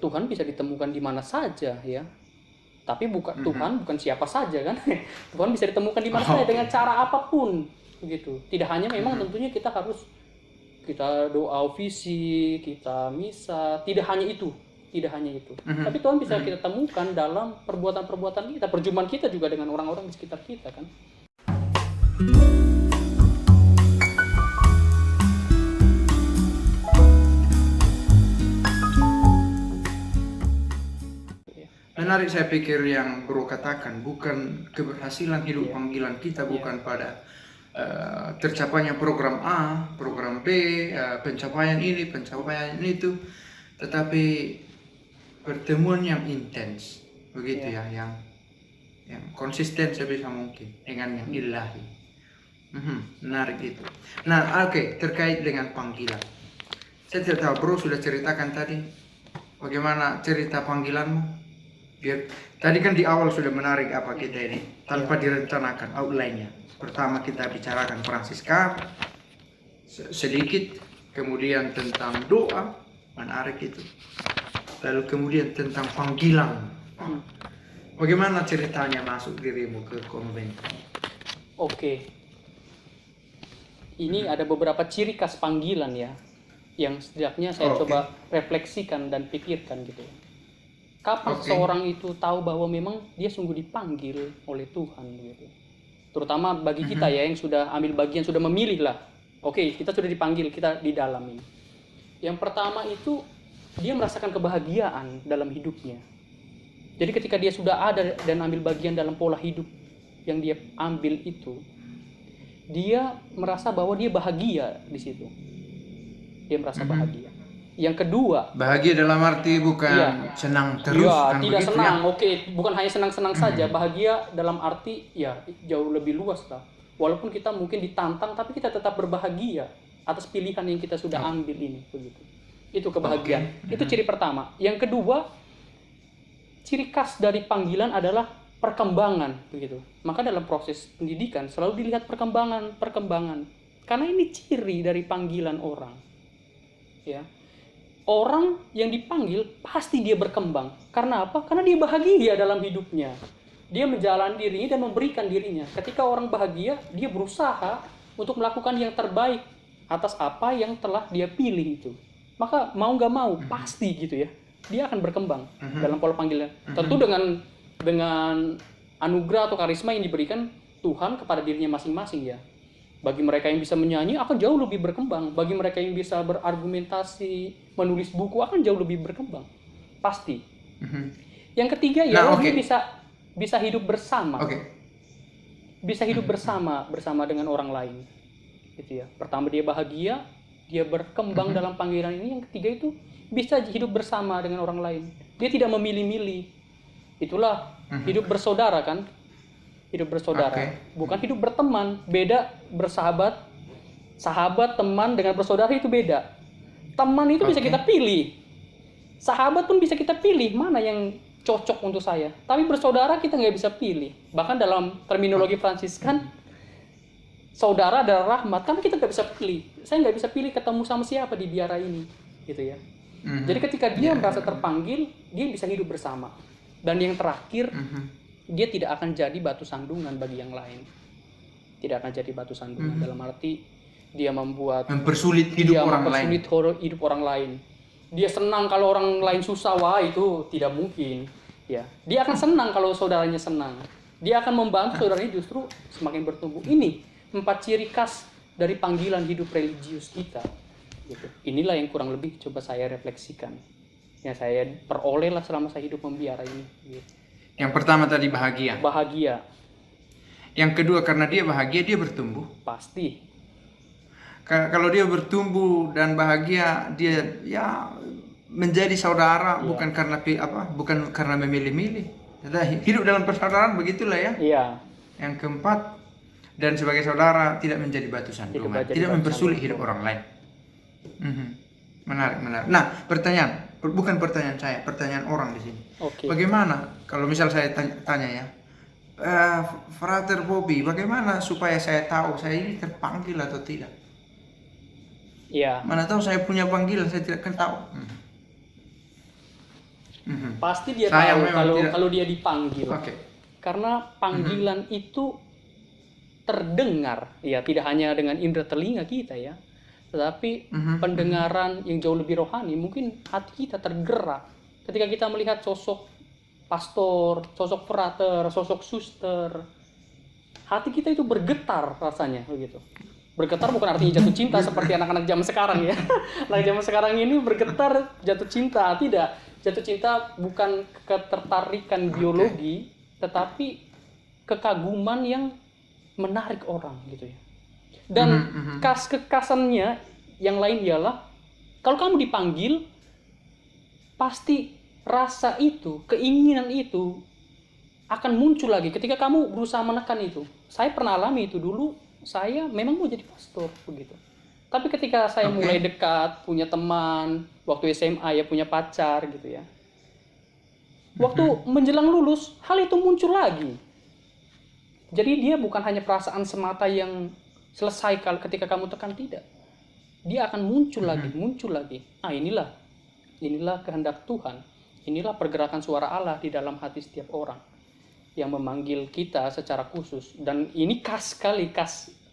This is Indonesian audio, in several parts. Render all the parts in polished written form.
Tuhan bisa ditemukan di mana saja ya. Tapi Tuhan bukan siapa saja kan. Tuhan bisa ditemukan di mana saja dengan cara apapun begitu. Tidak hanya memang tentunya kita doa visi, kita misa, tidak hanya itu. Tapi Tuhan bisa kita temukan dalam perbuatan-perbuatan kita, perjumpaan kita juga dengan orang-orang di sekitar kita kan. Menarik, saya pikir yang Bro katakan, bukan keberhasilan hidup panggilan kita bukan pada tercapainya program A, program B, pencapaian ini, pencapaian itu, tetapi pertemuan yang intens, begitu ya, yang konsisten sebisa mungkin dengan yang ilahi. Menarik itu. Nah, oke, terkait dengan panggilan. Saya tidak tahu, Bro sudah ceritakan tadi bagaimana cerita panggilanmu. Tadi kan di awal sudah menarik apa kita ini tanpa direncanakan outline-nya. Pertama kita bicarakan Franciscan sedikit, kemudian tentang doa, menarik itu. Lalu kemudian tentang panggilan. Bagaimana ceritanya masuk dirimu ke konven? Oke. Ini ada beberapa ciri khas panggilan ya, yang setidaknya saya coba refleksikan dan pikirkan gitu. Kapan seorang itu tahu bahwa memang dia sungguh dipanggil oleh Tuhan gitu. Terutama bagi kita ya yang sudah ambil bagian, sudah memilih lah. Oke, kita sudah dipanggil, kita di dalam ini. Yang pertama itu dia merasakan kebahagiaan dalam hidupnya. Jadi ketika dia sudah ada dan ambil bagian dalam pola hidup yang dia ambil itu, dia merasa bahwa dia bahagia di situ. Dia merasa bahagia. Yang kedua, bahagia dalam arti bukan senang terus kan, tidak begitu senang. ya? Oke, bukan hanya senang-senang saja. Bahagia dalam arti ya jauh lebih luas lah. Walaupun kita mungkin ditantang, tapi kita tetap berbahagia atas pilihan yang kita sudah ambil ini, begitu. Itu kebahagiaan. Itu ciri pertama. Yang kedua, ciri khas dari panggilan adalah perkembangan, begitu. Maka dalam proses pendidikan selalu dilihat perkembangan. Karena ini ciri dari panggilan orang. Ya. Orang yang dipanggil pasti dia berkembang. Karena apa? Karena dia bahagia dalam hidupnya. Dia menjalani dirinya dan memberikan dirinya. Ketika orang bahagia, dia berusaha untuk melakukan yang terbaik atas apa yang telah dia pilih itu. Maka mau gak mau, pasti gitu ya. Dia akan berkembang dalam pola panggilan. Tentu dengan anugerah atau karisma yang diberikan Tuhan kepada dirinya masing-masing ya. Bagi mereka yang bisa menyanyi akan jauh lebih berkembang. Bagi mereka yang bisa berargumentasi, menulis buku akan jauh lebih berkembang. Pasti. Yang ketiga ya dia bisa hidup bersama. Bisa hidup bersama dengan orang lain. Gitu ya. Pertama dia bahagia, dia berkembang dalam panggilan ini. Yang ketiga itu bisa hidup bersama dengan orang lain. Dia tidak memilih-milih. Itulah hidup bersaudara kan? Hidup bersaudara, bukan hidup berteman. Beda bersahabat, sahabat, teman dengan bersaudara itu beda. Teman itu bisa kita pilih, sahabat pun bisa kita pilih mana yang cocok untuk saya. Tapi bersaudara kita nggak bisa pilih. Bahkan dalam terminologi Fransiskan, saudara adalah rahmat. Karena kita nggak bisa pilih. Saya nggak bisa pilih ketemu sama siapa di biara ini, gitu ya. Jadi ketika dia merasa terpanggil, dia bisa hidup bersama. Dan yang terakhir, dia tidak akan jadi batu sandungan bagi yang lain. Tidak akan jadi batu sandungan dalam arti dia mempersulit hidup orang lain. Dia senang kalau orang lain susah, wah itu tidak mungkin. Ya, dia akan senang kalau saudaranya senang. Dia akan membantu saudaranya justru semakin bertumbuh. Ini 4 ciri khas dari panggilan hidup religius kita. Gitu. Inilah yang kurang lebih coba saya refleksikan. Yang saya peroleh lah selama saya hidup membiara ini. Gitu. Yang pertama tadi bahagia. Yang kedua karena dia bahagia dia bertumbuh. Pasti. Kalau dia bertumbuh dan bahagia dia ya menjadi saudara bukan karena memilih-milih. Hidup dalam persaudaraan begitulah ya. Iya. Yang keempat, dan sebagai saudara tidak menjadi batu sandungan, tidak mempersulit hidup orang lain. Menarik. Nah, bukan pertanyaan saya, pertanyaan orang di sini. Bagaimana kalau misal saya tanya ya, Frater Bobby, bagaimana supaya saya tahu saya ini terpanggil atau tidak? Iya. Mana tahu saya punya panggilan, saya tidak tahu. Pasti dia Saya tahu memang tidak. kalau dia dipanggil. Oke. Karena panggilan itu terdengar, ya tidak hanya dengan indera telinga kita ya, tetapi pendengaran yang jauh lebih rohani. Mungkin hati kita tergerak ketika kita melihat sosok pastor, sosok frater, sosok suster. Hati kita itu bergetar rasanya begitu. Bergetar bukan artinya jatuh cinta seperti anak-anak zaman sekarang ya. Anak zaman sekarang ini bergetar jatuh cinta, tidak. Jatuh cinta bukan ketertarikan biologi, tetapi kekaguman yang menarik orang gitu ya. Dan kekasannya yang lain ialah kalau kamu dipanggil, pasti rasa itu, keinginan itu akan muncul lagi ketika kamu berusaha menekan itu. Saya pernah alami itu dulu. Saya memang mau jadi pastor begitu. Tapi ketika saya mulai dekat, punya teman, waktu SMA ya punya pacar gitu ya. Waktu menjelang lulus, hal itu muncul lagi. Jadi dia bukan hanya perasaan semata yang selesai ketika kamu tekan, tidak. Dia akan muncul lagi. Ah, inilah kehendak Tuhan. Inilah pergerakan suara Allah di dalam hati setiap orang yang memanggil kita secara khusus. Dan ini khas sekali,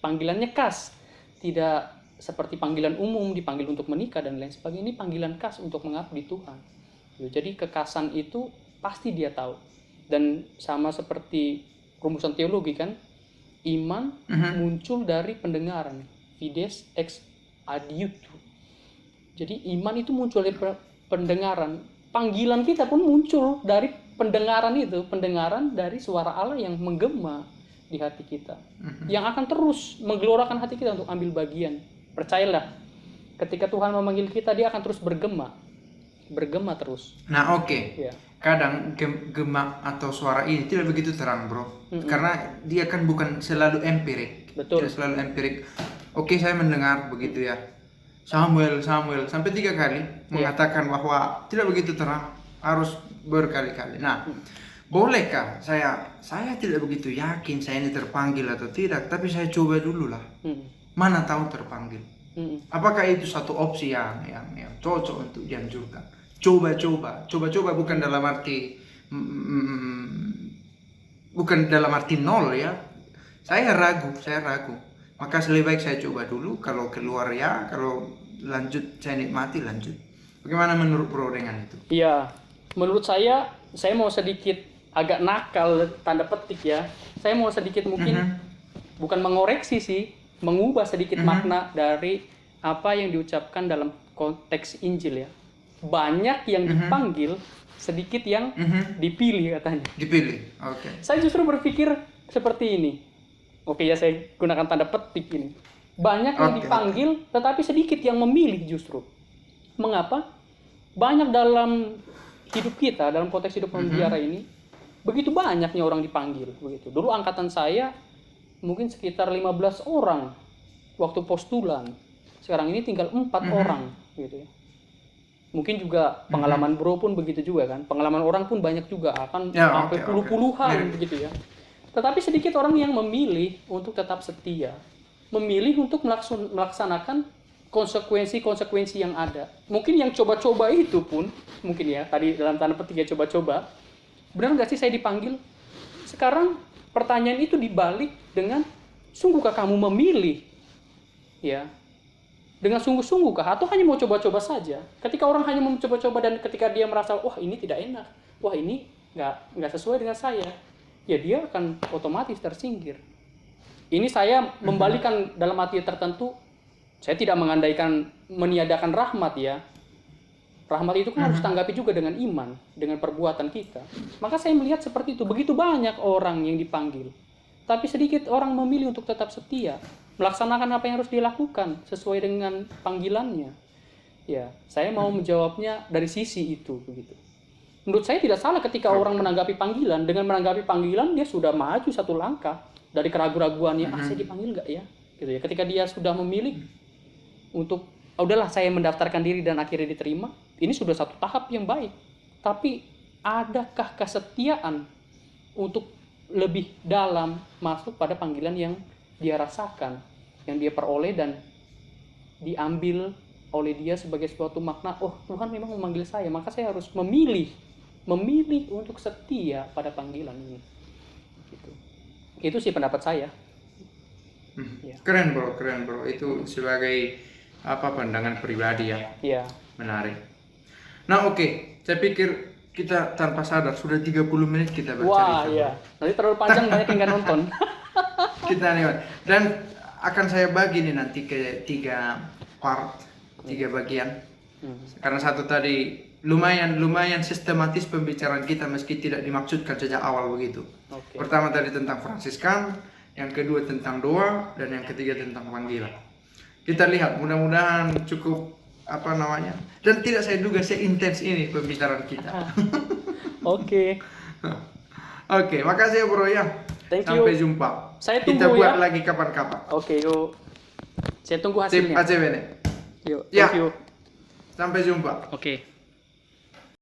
panggilannya khas. Tidak seperti panggilan umum, dipanggil untuk menikah dan lain sebagainya. Ini panggilan khas untuk mengabdi Tuhan. Jadi kekhasan itu pasti dia tahu. Dan sama seperti rumusan teologi kan, iman muncul dari pendengaran. Fides ex adiutu. Jadi iman itu muncul dari pendengaran. Panggilan kita pun muncul dari pendengaran itu, pendengaran dari suara Allah yang menggema di hati kita, yang akan terus menggelorakan hati kita untuk ambil bagian. Percayalah, ketika Tuhan memanggil kita, dia akan terus bergema terus. Nah, oke. Ya. Kadang gema atau suara ini tidak begitu terang, bro, karena dia kan bukan selalu empirik. Betul. Tidak selalu empirik. Oke, saya mendengar begitu ya, Samuel sampai 3 kali mengatakan bahwa tidak begitu terang, harus berkali-kali. Nah, bolehkah saya tidak begitu yakin saya ini terpanggil atau tidak, tapi saya coba dulu lah. Mana tahu terpanggil. Apakah itu satu opsi yang cocok untuk dianjurkan? Coba bukan dalam arti bukan dalam arti nol ya. Saya ragu. Maka lebih baik saya coba dulu, kalau keluar ya, kalau lanjut saya nikmati, lanjut. Bagaimana menurut bro dengan itu? Iya, menurut saya mau sedikit agak nakal, tanda petik ya. Saya mau sedikit mungkin bukan mengoreksi sih, mengubah sedikit makna dari apa yang diucapkan dalam konteks Injil ya. Banyak yang dipanggil, sedikit yang dipilih katanya. Dipilih, oke. Saya justru berpikir seperti ini. Oke ya, saya gunakan tanda petik ini. Banyak yang dipanggil, tetapi sedikit yang memilih justru. Mengapa? Banyak dalam hidup kita, dalam konteks hidup penjara ini, begitu banyaknya orang dipanggil begitu. Dulu angkatan saya mungkin sekitar 15 orang waktu postulan. Sekarang ini tinggal 4 orang gitu ya. Mungkin juga pengalaman bro pun begitu juga kan. Pengalaman orang pun banyak juga, akan sampai puluh-puluhan begitu ya. Tetapi sedikit orang yang memilih untuk tetap setia, memilih untuk melaksanakan konsekuensi yang ada. Mungkin yang coba-coba itu pun, mungkin ya, tadi dalam tanda petik ya coba-coba, benar nggak sih saya dipanggil? Sekarang pertanyaan itu dibalik dengan, sungguhkah kamu memilih? Ya, dengan sungguh-sungguhkah? Atau hanya mau coba-coba saja? Ketika orang hanya mau coba-coba dan ketika dia merasa, wah ini tidak enak, wah ini nggak sesuai dengan saya, ya dia akan otomatis tersingkir. Ini saya membalikan dalam arti tertentu. Saya tidak mengandaikan meniadakan rahmat ya. Rahmat itu kan harus tanggapi juga dengan iman, dengan perbuatan kita. Maka saya melihat seperti itu. Begitu banyak orang yang dipanggil, tapi sedikit orang memilih untuk tetap setia, melaksanakan apa yang harus dilakukan sesuai dengan panggilannya. Ya, saya mau menjawabnya dari sisi itu begitu. Menurut saya tidak salah ketika orang menanggapi panggilan. Dengan menanggapi panggilan, dia sudah maju satu langkah dari keraguan-raguannya. Saya dipanggil nggak ya? Gitu ya. Ketika dia sudah memilih untuk, udahlah saya mendaftarkan diri dan akhirnya diterima, ini sudah satu tahap yang baik. Tapi adakah kesetiaan untuk lebih dalam masuk pada panggilan yang dia rasakan, yang dia peroleh dan diambil oleh dia sebagai suatu makna, oh Tuhan memang memanggil saya, maka saya harus memilih memilih untuk setia pada panggilan ini. Gitu. Itu sih pendapat saya. Ya. Keren bro. Itu sebagai pandangan pribadi ya. Iya. Menarik. Nah oke, saya pikir kita tanpa sadar sudah 30 menit kita bercerita. Wah, iya. Nanti terlalu panjang banyak yang nggak nonton. Kita lewat. Dan akan saya bagi nih nanti ke 3 part, 3 bagian. Karena satu tadi lumayan sistematis pembicaraan kita meski tidak dimaksudkan sejak awal begitu. Oke. Pertama tadi tentang Fransiskan, yang kedua tentang doa, dan yang ketiga tentang panggilan. Kita lihat, mudah-mudahan cukup dan tidak saya duga seintens ini pembicaraan kita. Oke. Oke, makasih ya bro ya. Thank you. Sampai jumpa. Saya Kita tunggu buat ya. lagi kapan-kapan. Oke, yuk. Saya tunggu Sip, hasilnya. aja bene. Yuk, Ya. thank you. Sampai jumpa. Oke.